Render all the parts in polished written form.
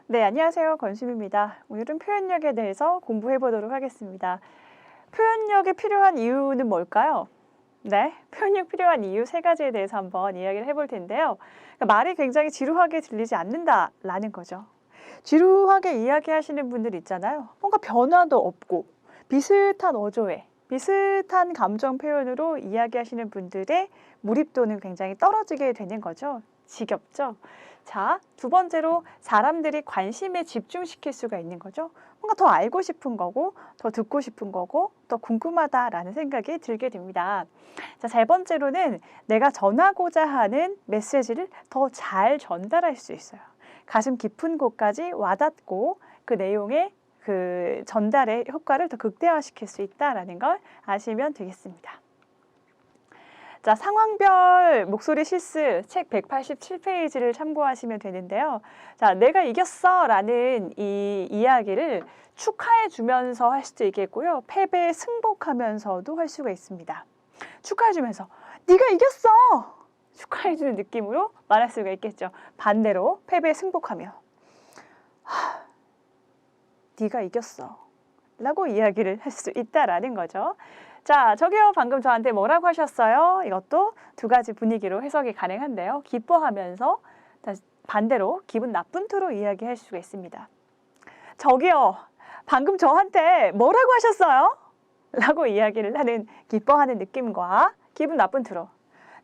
네, 안녕하세요. 권수미입니다. 오늘은 표현력에 대해서 공부해 보도록 하겠습니다. 표현력이 필요한 이유는 뭘까요? 네, 표현력 필요한 이유 세 가지에 대해서 한번 이야기를 해볼 텐데요. 그러니까 말이 굉장히 지루하게 들리지 않는다라는 거죠. 지루하게 이야기하시는 분들 있잖아요. 뭔가 변화도 없고 비슷한 어조에 비슷한 감정 표현으로 이야기하시는 분들의 몰입도는 굉장히 떨어지게 되는 거죠. 지겹죠? 자, 두 번째로 사람들이 관심에 집중시킬 수가 있는 거죠. 뭔가 더 알고 싶은 거고, 더 듣고 싶은 거고, 더 궁금하다라는 생각이 들게 됩니다. 자, 세 번째로는 내가 전하고자 하는 메시지를 더 잘 전달할 수 있어요. 가슴 깊은 곳까지 와닿고 그 내용의 그 전달의 효과를 더 극대화시킬 수 있다는 걸 아시면 되겠습니다. 자, 상황별 목소리 실습 책 187페이지를 참고하시면 되는데요. 자, 내가 이겼어 라는 이 이야기를 축하해 주면서 할 수도 있겠고요. 패배에 승복하면서도 할 수가 있습니다. 축하해 주면서 네가 이겼어! 축하해 주는 느낌으로 말할 수가 있겠죠. 반대로 패배에 승복하며 네가 이겼어 라고 이야기를 할 수 있다라는 거죠. 자, 저기요 방금 저한테 뭐라고 하셨어요? 이것도 두 가지 분위기로 해석이 가능한데요. 기뻐하면서 반대로 기분 나쁜 투로 이야기할 수가 있습니다. 저기요 방금 저한테 뭐라고 하셨어요? 라고 이야기를 하는 기뻐하는 느낌과 기분 나쁜 투로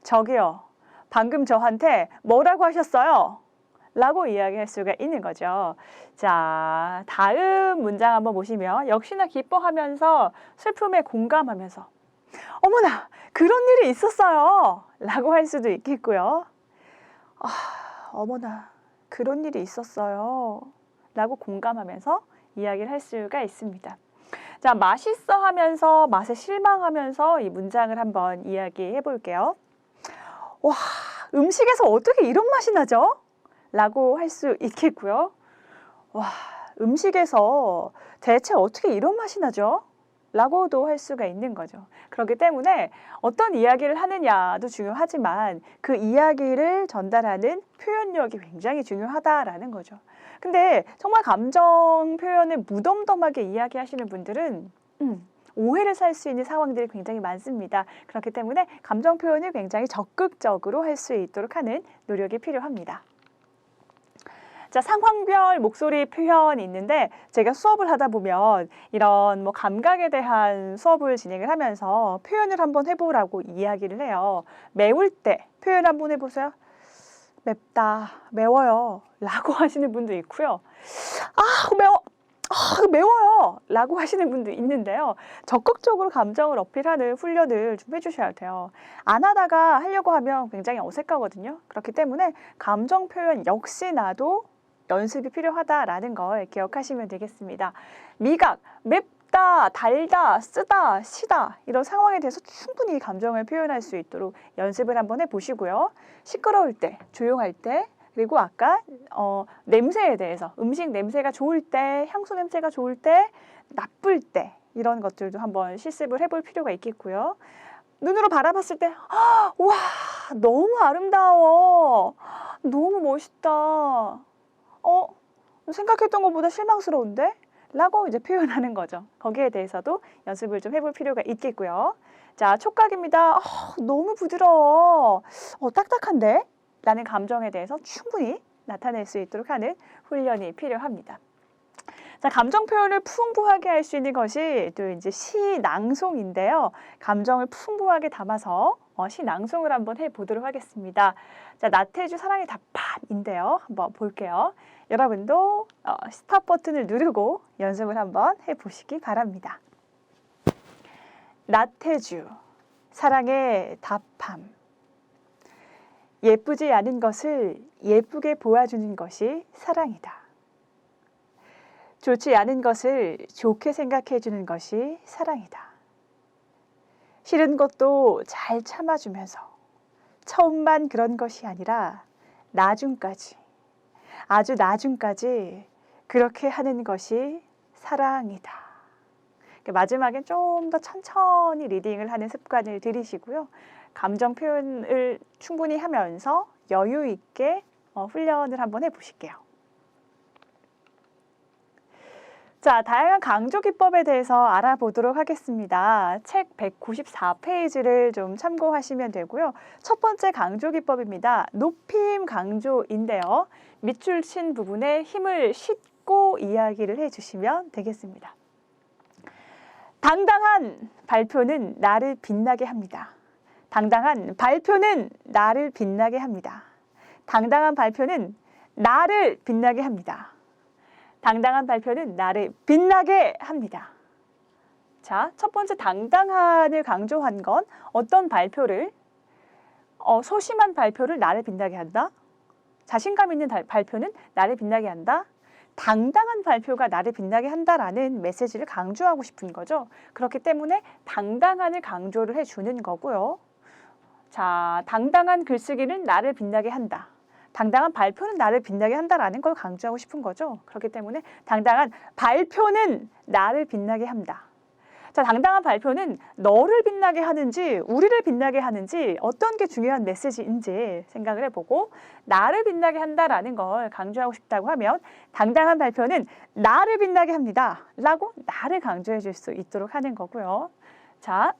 저기요 방금 저한테 뭐라고 하셨어요? 라고 이야기할 수가 있는 거죠. 자, 다음 문장 한번 보시면 역시나 기뻐하면서 슬픔에 공감하면서 어머나 그런 일이 있었어요 라고 할 수도 있겠고요. 어머나 그런 일이 있었어요 라고 공감하면서 이야기를 할 수가 있습니다. 자, 맛있어 하면서 맛에 실망하면서 이 문장을 한번 이야기해 볼게요. 와, 음식에서 어떻게 이런 맛이 나죠? 라고 할 수 있겠고요. 와, 음식에서 대체 어떻게 이런 맛이 나죠? 라고도 할 수가 있는 거죠. 그렇기 때문에 어떤 이야기를 하느냐도 중요하지만 그 이야기를 전달하는 표현력이 굉장히 중요하다라는 거죠. 근데 정말 감정 표현을 무덤덤하게 이야기하시는 분들은 오해를 살 수 있는 상황들이 굉장히 많습니다. 그렇기 때문에 감정 표현을 굉장히 적극적으로 할 수 있도록 하는 노력이 필요합니다. 자, 상황별 목소리 표현이 있는데 제가 수업을 하다 보면 이런 뭐 감각에 대한 수업을 진행을 하면서 표현을 한번 해보라고 이야기를 해요. 매울 때 표현 한번 해보세요. 맵다, 매워요 라고 하시는 분도 있고요. 매워, 매워요 라고 하시는 분도 있는데요. 적극적으로 감정을 어필하는 훈련을 좀 해주셔야 돼요. 안 하다가 하려고 하면 굉장히 어색하거든요. 그렇기 때문에 감정 표현 역시나도 연습이 필요하다라는 걸 기억하시면 되겠습니다. 미각, 맵다, 달다, 쓰다, 시다 이런 상황에 대해서 충분히 감정을 표현할 수 있도록 연습을 한번 해보시고요. 시끄러울 때, 조용할 때 그리고 아까 냄새에 대해서 음식 냄새가 좋을 때, 향수 냄새가 좋을 때, 나쁠 때 이런 것들도 한번 실습을 해볼 필요가 있겠고요. 눈으로 바라봤을 때 와, 너무 아름다워, 너무 멋있다, 생각했던 것보다 실망스러운데? 라고 이제 표현하는 거죠. 거기에 대해서도 연습을 좀 해볼 필요가 있겠고요. 자, 촉각입니다. 너무 부드러워, 딱딱한데? 라는 감정에 대해서 충분히 나타낼 수 있도록 하는 훈련이 필요합니다. 자, 감정 표현을 풍부하게 할 수 있는 것이 또 이제 시 낭송인데요. 감정을 풍부하게 담아서 시 낭송을 한번 해보도록 하겠습니다. 자, 나태주 사랑의 답판인데요. 한번 볼게요. 여러분도 스탑 버튼을 누르고 연습을 한번 해보시기 바랍니다. 나태주 사랑의 답함. 예쁘지 않은 것을 예쁘게 보아주는 것이 사랑이다. 좋지 않은 것을 좋게 생각해 주는 것이 사랑이다. 싫은 것도 잘 참아주면서 처음만 그런 것이 아니라 나중까지, 아주 나중까지 그렇게 하는 것이 사랑이다. 마지막엔 좀 더 천천히 리딩을 하는 습관을 들이시고요. 감정 표현을 충분히 하면서 여유 있게 훈련을 한번 해보실게요. 자, 다양한 강조 기법에 대해서 알아보도록 하겠습니다. 책 194페이지를 좀 참고하시면 되고요. 첫 번째 강조 기법입니다. 높임 강조인데요. 밑줄 친 부분에 힘을 싣고 이야기를 해주시면 되겠습니다. 당당한 발표는 나를 빛나게 합니다. 당당한 발표는 나를 빛나게 합니다. 당당한 발표는 나를 빛나게 합니다. 당당한 발표는 나를 빛나게 합니다. 자, 첫 번째 당당한을 강조한 건 어떤 발표를 소심한 발표를 나를 빛나게 한다. 자신감 있는 발표는 나를 빛나게 한다. 당당한 발표가 나를 빛나게 한다라는 메시지를 강조하고 싶은 거죠. 그렇기 때문에 당당한을 강조를 해주는 거고요. 자, 당당한 글쓰기는 나를 빛나게 한다. 당당한 발표는 나를 빛나게 한다라는 걸 강조하고 싶은 거죠. 그렇기 때문에 당당한 발표는 나를 빛나게 한다. 자, 당당한 발표는 너를 빛나게 하는지 우리를 빛나게 하는지 어떤 게 중요한 메시지인지 생각을 해보고 나를 빛나게 한다라는 걸 강조하고 싶다고 하면 당당한 발표는 나를 빛나게 합니다. 라고 나를 강조해 줄 수 있도록 하는 거고요. 자,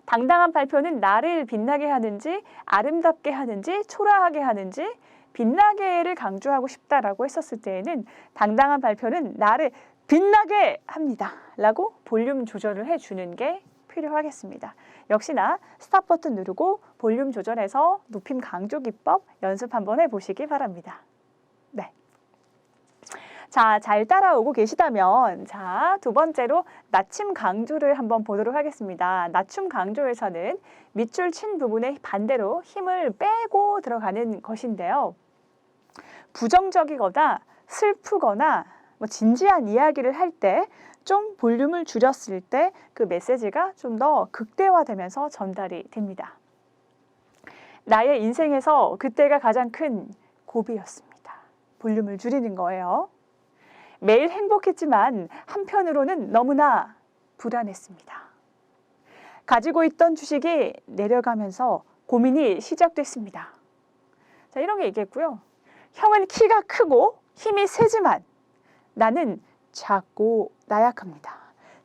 당당한 발표는 나를 빛나게 하는지 아름답게 하는지 초라하게 하는지 빛나게를 강조하고 싶다라고 했었을 때에는 당당한 발표는 나를 빛나게 합니다. 라고 볼륨 조절을 해주는 게 필요하겠습니다. 역시나 스탑 버튼 누르고 볼륨 조절해서 높임 강조 기법 연습 한번 해보시기 바랍니다. 네. 자, 잘 따라오고 계시다면 자, 두 번째로 낮춤 강조를 한번 보도록 하겠습니다. 낮춤 강조에서는 밑줄 친 부분에 반대로 힘을 빼고 들어가는 것인데요. 부정적이거나 슬프거나 진지한 이야기를 할 때 좀 볼륨을 줄였을 때 그 메시지가 좀 더 극대화되면서 전달이 됩니다. 나의 인생에서 그때가 가장 큰 고비였습니다. 볼륨을 줄이는 거예요. 매일 행복했지만 한편으로는 너무나 불안했습니다. 가지고 있던 주식이 내려가면서 고민이 시작됐습니다. 자, 이런 게 있겠고요. 형은 키가 크고 힘이 세지만 나는 작고 나약합니다.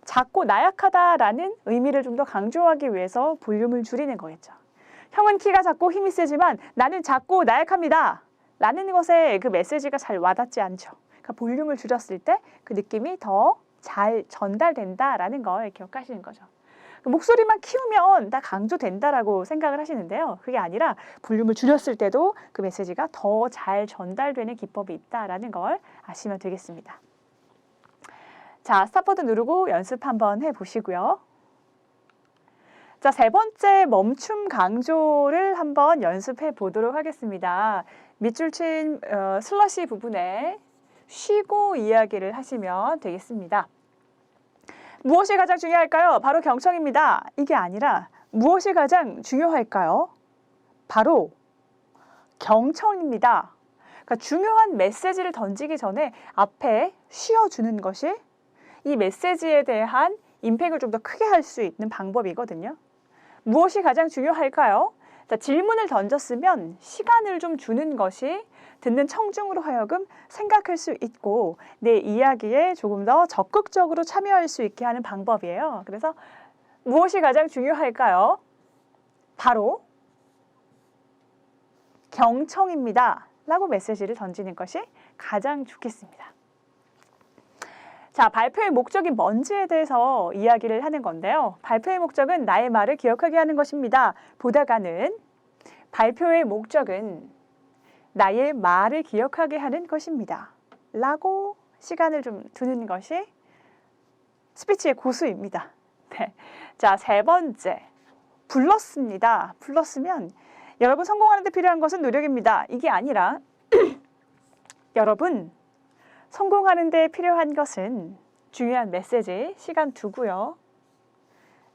작고 나약하다라는 의미를 좀 더 강조하기 위해서 볼륨을 줄이는 거겠죠. 형은 키가 작고 힘이 세지만 나는 작고 나약합니다. 라는 것에 그 메시지가 잘 와닿지 않죠. 그러니까 볼륨을 줄였을 때 그 느낌이 더 잘 전달된다라는 걸 기억하시는 거죠. 목소리만 키우면 다 강조된다라고 생각을 하시는데요. 그게 아니라 볼륨을 줄였을 때도 그 메시지가 더 잘 전달되는 기법이 있다라는 걸 아시면 되겠습니다. 자, 스탑 버튼 누르고 연습 한번 해보시고요. 자, 세 번째 멈춤 강조를 한번 연습해 보도록 하겠습니다. 밑줄 친 슬러시 부분에 쉬고 이야기를 하시면 되겠습니다. 무엇이 가장 중요할까요? 바로 경청입니다. 이게 아니라 무엇이 가장 중요할까요? 바로 경청입니다. 그러니까 중요한 메시지를 던지기 전에 앞에 쉬어주는 것이 이 메시지에 대한 임팩을 좀 더 크게 할 수 있는 방법이거든요. 무엇이 가장 중요할까요? 자, 질문을 던졌으면 시간을 좀 주는 것이 듣는 청중으로 하여금 생각할 수 있고 내 이야기에 조금 더 적극적으로 참여할 수 있게 하는 방법이에요. 그래서 무엇이 가장 중요할까요? 바로 경청입니다. 라고 메시지를 던지는 것이 가장 좋겠습니다. 자, 발표의 목적이 뭔지에 대해서 이야기를 하는 건데요. 발표의 목적은 나의 말을 기억하게 하는 것입니다. 보다가는 발표의 목적은 나의 말을 기억하게 하는 것입니다. 라고 시간을 좀 두는 것이 스피치의 고수입니다. 네. 자, 세 번째. 불렀습니다. 불렀으면 여러분 성공하는 데 필요한 것은 노력입니다. 이게 아니라 여러분 성공하는 데 필요한 것은 중요한 메시지 시간 두고요.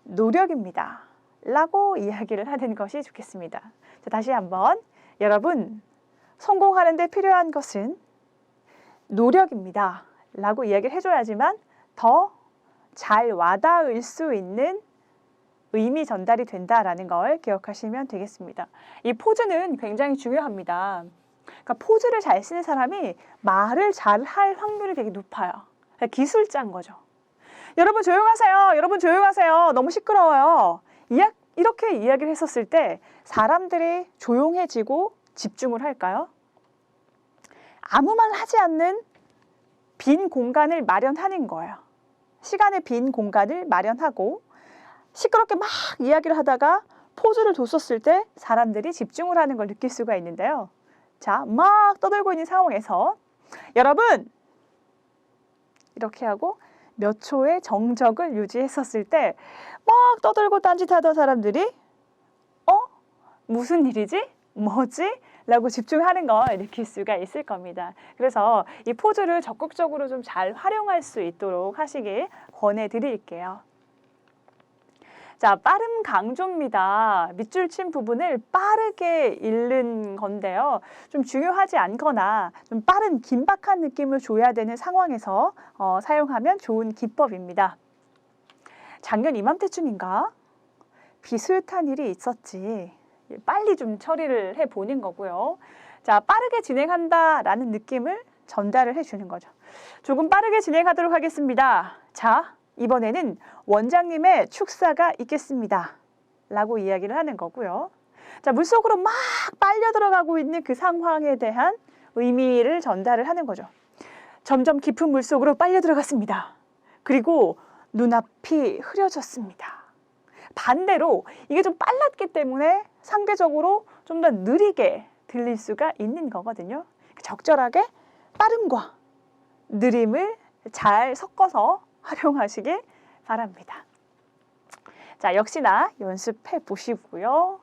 노력입니다. 라고 이야기를 하는 것이 좋겠습니다. 자, 다시 한번 여러분 성공하는 데 필요한 것은 노력입니다. 라고 이야기를 해줘야지만 더 잘 와닿을 수 있는 의미 전달이 된다라는 걸 기억하시면 되겠습니다. 이 포즈는 굉장히 중요합니다. 그러니까 포즈를 잘 쓰는 사람이 말을 잘 할 확률이 되게 높아요. 그러니까 기술자인 거죠. 여러분 조용하세요. 여러분 조용하세요. 너무 시끄러워요. 이렇게 이야기를 했었을 때 사람들이 조용해지고 집중을 할까요? 아무 말 하지 않는 빈 공간을 마련하는 거예요. 시간의 빈 공간을 마련하고 시끄럽게 막 이야기를 하다가 포즈를 뒀었을 때 사람들이 집중을 하는 걸 느낄 수가 있는데요. 자, 막 떠들고 있는 상황에서 여러분! 이렇게 하고 몇 초의 정적을 유지했었을 때 막 떠들고 딴짓하던 사람들이 무슨 일이지? 뭐지? 라고 집중하는 걸 느낄 수가 있을 겁니다. 그래서 이 포즈를 적극적으로 좀 잘 활용할 수 있도록 하시길 권해드릴게요. 자, 빠름 강조입니다. 밑줄 친 부분을 빠르게 읽는 건데요. 좀 중요하지 않거나 좀 빠른 긴박한 느낌을 줘야 되는 상황에서 사용하면 좋은 기법입니다. 작년 이맘때쯤인가? 비슷한 일이 있었지. 빨리 좀 처리를 해보는 거고요. 자, 빠르게 진행한다라는 느낌을 전달을 해주는 거죠. 조금 빠르게 진행하도록 하겠습니다. 자, 이번에는 원장님의 축사가 있겠습니다. 라고 이야기를 하는 거고요. 자, 물속으로 막 빨려 들어가고 있는 그 상황에 대한 의미를 전달을 하는 거죠. 점점 깊은 물속으로 빨려 들어갔습니다. 그리고 눈앞이 흐려졌습니다. 반대로 이게 좀 빨랐기 때문에 상대적으로 좀 더 느리게 들릴 수가 있는 거거든요. 적절하게 빠름과 느림을 잘 섞어서 활용하시길 바랍니다. 자, 역시나 연습해 보시고요.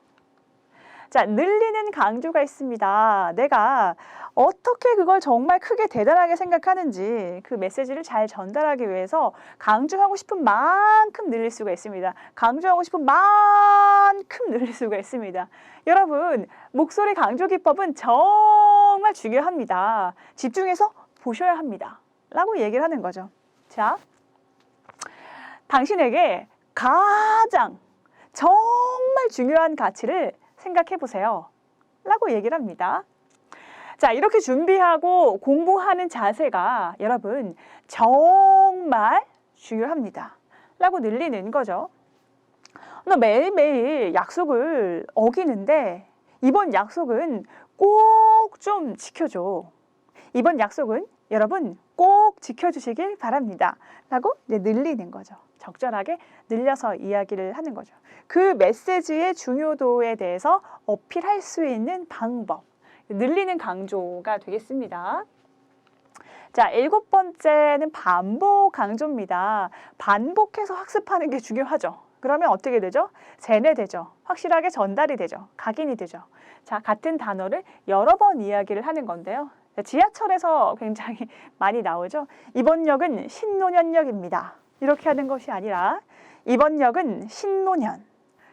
자, 늘리는 강조가 있습니다. 내가 어떻게 그걸 정말 크게 대단하게 생각하는지 그 메시지를 잘 전달하기 위해서 강조하고 싶은 만큼 늘릴 수가 있습니다. 강조하고 싶은 만큼 늘릴 수가 있습니다. 여러분, 목소리 강조 기법은 정말 중요합니다. 집중해서 보셔야 합니다. 라고 얘기를 하는 거죠. 자, 당신에게 가장 정말 중요한 가치를 생각해 보세요. 라고 얘기를 합니다. 자, 이렇게 준비하고 공부하는 자세가 여러분 정말 중요합니다. 라고 늘리는 거죠. 너 매일매일 약속을 어기는데 이번 약속은 꼭 좀 지켜줘. 이번 약속은 여러분 꼭 지켜주시길 바랍니다. 라고 늘리는 거죠. 적절하게 늘려서 이야기를 하는 거죠. 그 메시지의 중요도에 대해서 어필할 수 있는 방법, 늘리는 강조가 되겠습니다. 자, 7번째는 반복 강조입니다. 반복해서 학습하는 게 중요하죠. 그러면 어떻게 되죠? 세뇌되죠. 확실하게 전달이 되죠. 각인이 되죠. 자, 같은 단어를 여러 번 이야기를 하는 건데요. 지하철에서 굉장히 많이 나오죠. 이번 역은 신논현역입니다. 이렇게 하는 것이 아니라 이번 역은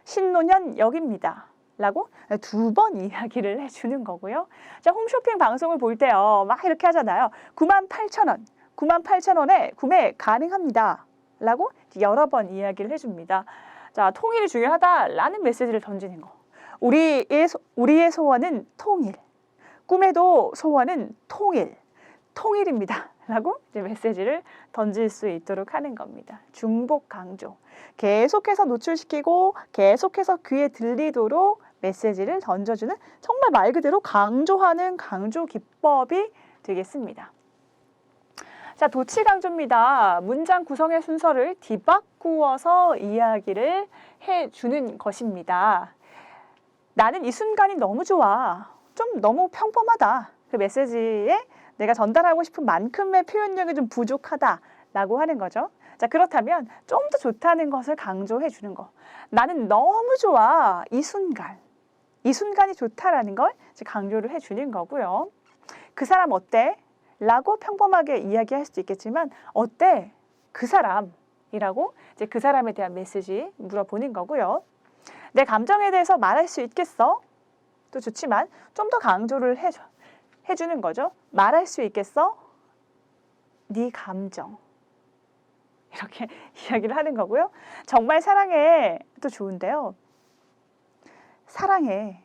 신논현역입니다. 라고 2번 이야기를 해주는 거고요. 자, 홈쇼핑 방송을 볼 때요. 막 이렇게 하잖아요. 98,000원, 98,000원에 구매 가능합니다. 라고 여러 번 이야기를 해줍니다. 자, 통일이 중요하다라는 메시지를 던지는 거. 우리의 소원은 통일. 꿈에도 소원은 통일입니다. 라고 이제 메시지를 던질 수 있도록 하는 겁니다. 중복 강조. 계속해서 노출시키고 계속해서 귀에 들리도록 메시지를 던져주는 정말 말 그대로 강조하는 강조 기법이 되겠습니다. 자, 도치 강조입니다. 문장 구성의 순서를 뒤바꾸어서 이야기를 해주는 것입니다. 나는 이 순간이 너무 좋아. 좀 너무 평범하다. 그 메시지에 내가 전달하고 싶은 만큼의 표현력이 좀 부족하다라고 하는 거죠. 자, 그렇다면 좀 더 좋다는 것을 강조해 주는 거. 나는 너무 좋아. 이 순간이 좋다라는 걸 이제 강조를 해 주는 거고요. 그 사람 어때? 라고 평범하게 이야기할 수도 있겠지만 어때? 그 사람이라고 이제 그 사람에 대한 메시지 물어보는 거고요. 내 감정에 대해서 말할 수 있겠어? 또 좋지만 좀 더 강조를 해주는 거죠. 말할 수 있겠어? 네 감정. 이렇게 이야기를 하는 거고요. 정말 사랑해 또 좋은데요. 사랑해.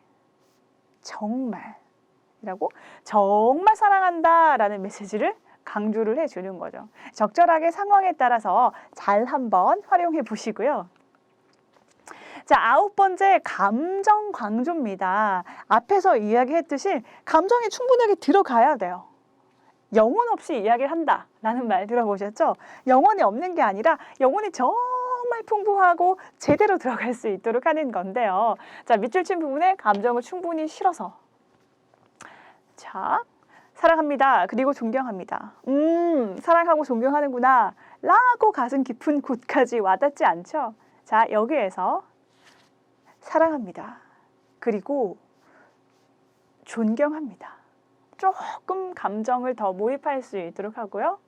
정말이라고 정말 사랑한다라는 메시지를 강조를 해주는 거죠. 적절하게 상황에 따라서 잘 한번 활용해 보시고요. 자, 9번째 감정 강조입니다. 앞에서 이야기했듯이 감정이 충분하게 들어가야 돼요. 영혼 없이 이야기를 한다라는 말 들어보셨죠? 영혼이 없는 게 아니라 영혼이 정말 풍부하고 제대로 들어갈 수 있도록 하는 건데요. 자, 밑줄 친 부분에 감정을 충분히 실어서 자, 사랑합니다. 그리고 존경합니다. 사랑하고 존경하는구나 라고 가슴 깊은 곳까지 와닿지 않죠? 자, 여기에서 사랑합니다. 그리고 존경합니다. 조금 감정을 더 몰입할 수 있도록 하고요.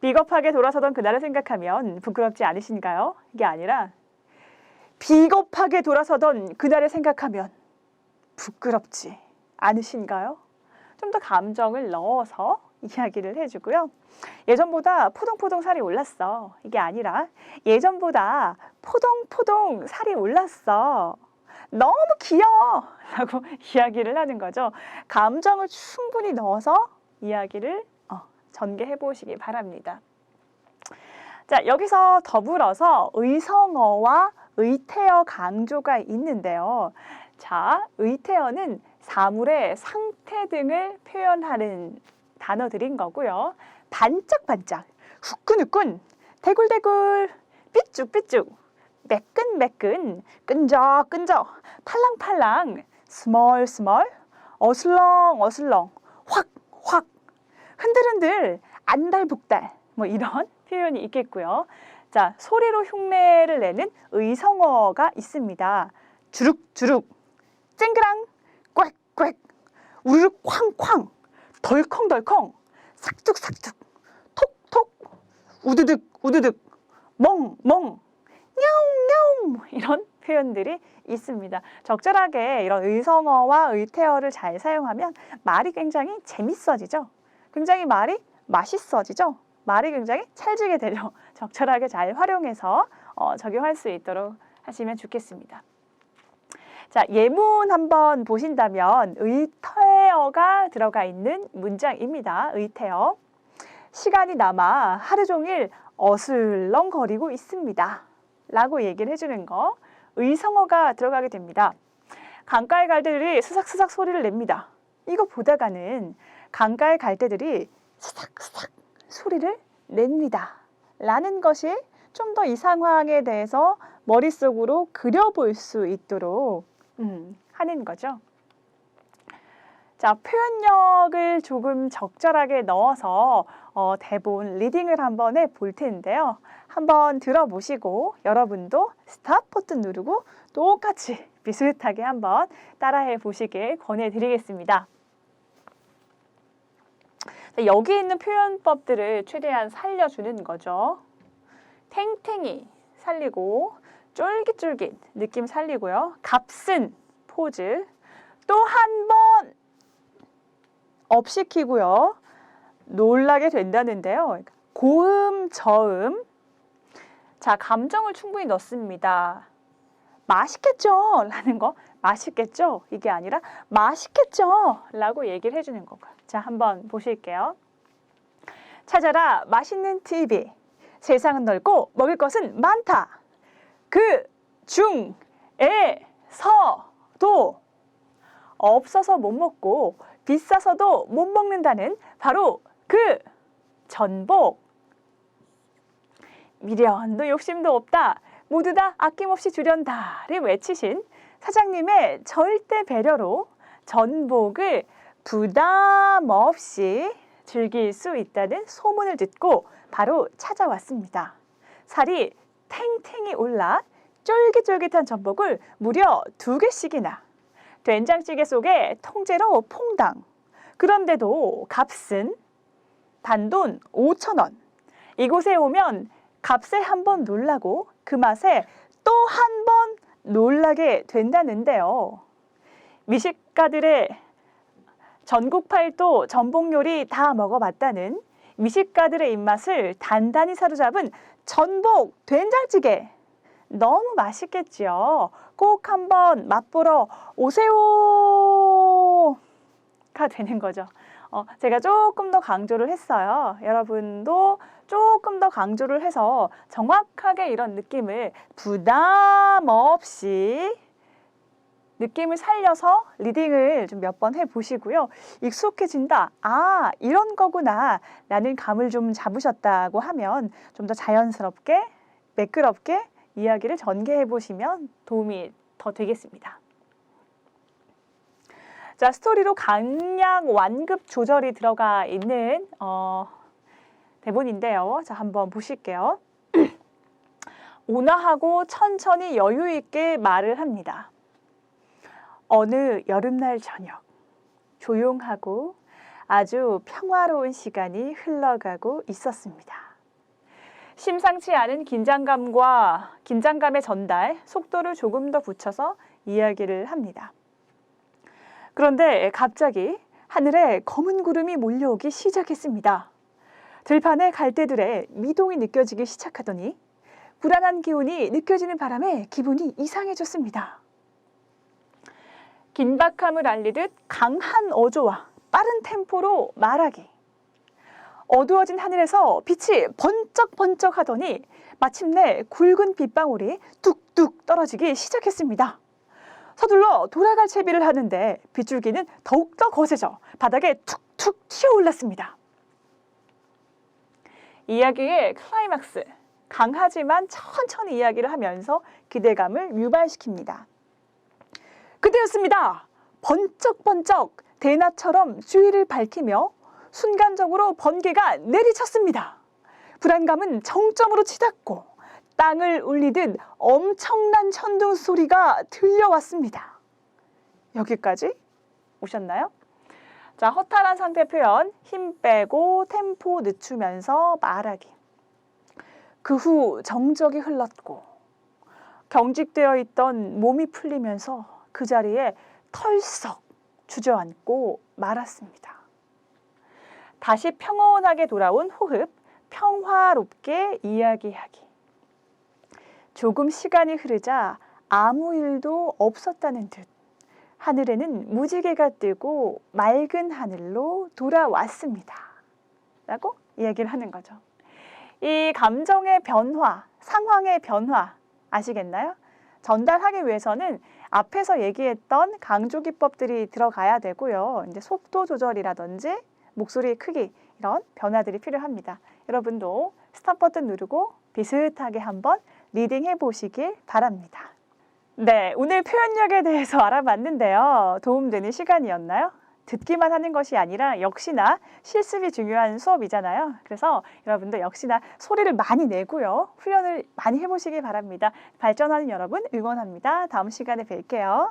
비겁하게 돌아서던 그날을 생각하면 부끄럽지 않으신가요? 이게 아니라 비겁하게 돌아서던 그날을 생각하면 부끄럽지 않으신가요? 좀 더 감정을 넣어서 이야기를 해주고요. 예전보다 포동포동 살이 올랐어. 이게 아니라 예전보다 포동포동 살이 올랐어. 너무 귀여워! 라고 이야기를 하는 거죠. 감정을 충분히 넣어서 이야기를 전개해 보시기 바랍니다. 자, 여기서 더불어서 의성어와 의태어 강조가 있는데요. 자, 의태어는 사물의 상태 등을 표현하는 단어들인 거고요. 반짝반짝, 후끈후끈, 대굴대굴, 삐쭉삐쭉, 매끈매끈, 끈적끈적, 팔랑팔랑, 스멀스멀, 어슬렁어슬렁, 확확, 흔들흔들, 안달복달 뭐 이런 표현이 있겠고요. 자, 소리로 흉내를 내는 의성어가 있습니다. 주룩주룩, 쨍그랑, 꽥꽥, 우르륵 쾅쾅, 덜컹덜컹, 삭둑삭둑, 톡톡, 우드득 우드득, 멍멍, 냐옹냐옹 이런 표현들이 있습니다. 적절하게 이런 의성어와 의태어를 잘 사용하면 말이 굉장히 재밌어지죠. 굉장히 말이 맛있어지죠. 말이 굉장히 찰지게 되죠. 적절하게 잘 활용해서 적용할 수 있도록 하시면 좋겠습니다. 자, 예문 한번 보신다면 의태어가 들어가 있는 문장입니다. 의태어. 시간이 남아 하루 종일 어슬렁거리고 있습니다. 라고 얘기를 해주는 거. 의성어가 들어가게 됩니다. 강가의 갈대들이 스삭스삭 소리를 냅니다. 이거 보다가는 강가의 갈대들이 스삭스삭 소리를 냅니다. 라는 것이 좀 더 이 상황에 대해서 머릿속으로 그려볼 수 있도록 하는 거죠. 자, 표현력을 조금 적절하게 넣어서 대본 리딩을 한번 해볼 텐데요. 한번 들어보시고 여러분도 스탑 버튼 누르고 똑같이 비슷하게 한번 따라해 보시길 권해드리겠습니다. 자, 여기 있는 표현법들을 최대한 살려주는 거죠. 탱탱이 살리고 쫄깃쫄깃 느낌 살리고요. 값은 포즈 또 한 번 업시키고요. 놀라게 된다는데요. 고음, 저음. 자, 감정을 충분히 넣습니다. 맛있겠죠? 라는 거. 맛있겠죠? 이게 아니라 맛있겠죠? 라고 얘기를 해주는 거고요. 자, 한번 보실게요. 찾아라 맛있는 TV. 세상은 넓고 먹을 것은 많다. 그 중에서도 없어서 못 먹고 비싸서도 못 먹는다는 바로 그 전복. 미련도 욕심도 없다. 모두 다 아낌없이 주련다를 외치신 사장님의 절대 배려로 전복을 부담 없이 즐길 수 있다는 소문을 듣고 바로 찾아왔습니다. 살이 탱탱이 올라 쫄깃쫄깃한 전복을 무려 2개씩이나 된장찌개 속에 통째로 퐁당. 그런데도 값은 단돈 5,000원. 이곳에 오면 값에 한번 놀라고 그 맛에 또 한 번 놀라게 된다는데요. 미식가들의 전국팔도 전복 요리 다 먹어봤다는 미식가들의 입맛을 단단히 사로잡은 전복 된장찌개. 너무 맛있겠지요. 꼭 한번 맛보러 오세요가 되는 거죠. 제가 조금 더 강조를 했어요. 여러분도 조금 더 강조를 해서 정확하게 이런 느낌을 부담 없이 느낌을 살려서 리딩을 좀 몇 번 해보시고요. 익숙해진다. 아, 이런 거구나. 라는 감을 좀 잡으셨다고 하면 좀 더 자연스럽게, 매끄럽게 이야기를 전개해 보시면 도움이 더 되겠습니다. 자, 스토리로 강약 완급 조절이 들어가 있는 대본인데요. 자, 한번 보실게요. 온화하고 천천히 여유 있게 말을 합니다. 어느 여름날 저녁, 조용하고 아주 평화로운 시간이 흘러가고 있었습니다. 심상치 않은 긴장감의 전달, 속도를 조금 더 붙여서 이야기를 합니다. 그런데 갑자기 하늘에 검은 구름이 몰려오기 시작했습니다. 들판의 갈대들의 미동이 느껴지기 시작하더니 불안한 기운이 느껴지는 바람에 기분이 이상해졌습니다. 긴박함을 알리듯 강한 어조와 빠른 템포로 말하기. 어두워진 하늘에서 빛이 번쩍번쩍 하더니 마침내 굵은 빗방울이 뚝뚝 떨어지기 시작했습니다. 서둘러 돌아갈 채비를 하는데 빗줄기는 더욱더 거세져 바닥에 툭툭 튀어올랐습니다. 이야기의 클라이막스, 강하지만 천천히 이야기를 하면서 기대감을 유발시킵니다. 그때였습니다. 번쩍번쩍 대낮처럼 주위를 밝히며 순간적으로 번개가 내리쳤습니다. 불안감은 정점으로 치닫고 땅을 울리듯 엄청난 천둥 소리가 들려왔습니다. 여기까지 오셨나요? 자, 허탈한 상태 표현, 힘 빼고 템포 늦추면서 말하기. 그 후 정적이 흘렀고 경직되어 있던 몸이 풀리면서 그 자리에 털썩 주저앉고 말았습니다. 다시 평온하게 돌아온 호흡, 평화롭게 이야기하기. 조금 시간이 흐르자 아무 일도 없었다는 듯 하늘에는 무지개가 뜨고 맑은 하늘로 돌아왔습니다. 라고 이야기를 하는 거죠. 이 감정의 변화, 상황의 변화 아시겠나요? 전달하기 위해서는 앞에서 얘기했던 강조 기법들이 들어가야 되고요. 이제 속도 조절이라든지 목소리 크기 이런 변화들이 필요합니다. 여러분도 스탑 버튼 누르고 비슷하게 한번 리딩 해보시길 바랍니다. 네, 오늘 표현력에 대해서 알아봤는데요. 도움되는 시간이었나요? 듣기만 하는 것이 아니라 역시나 실습이 중요한 수업이잖아요. 그래서 여러분도 역시나 소리를 많이 내고요. 훈련을 많이 해보시기 바랍니다. 발전하는 여러분 응원합니다. 다음 시간에 뵐게요.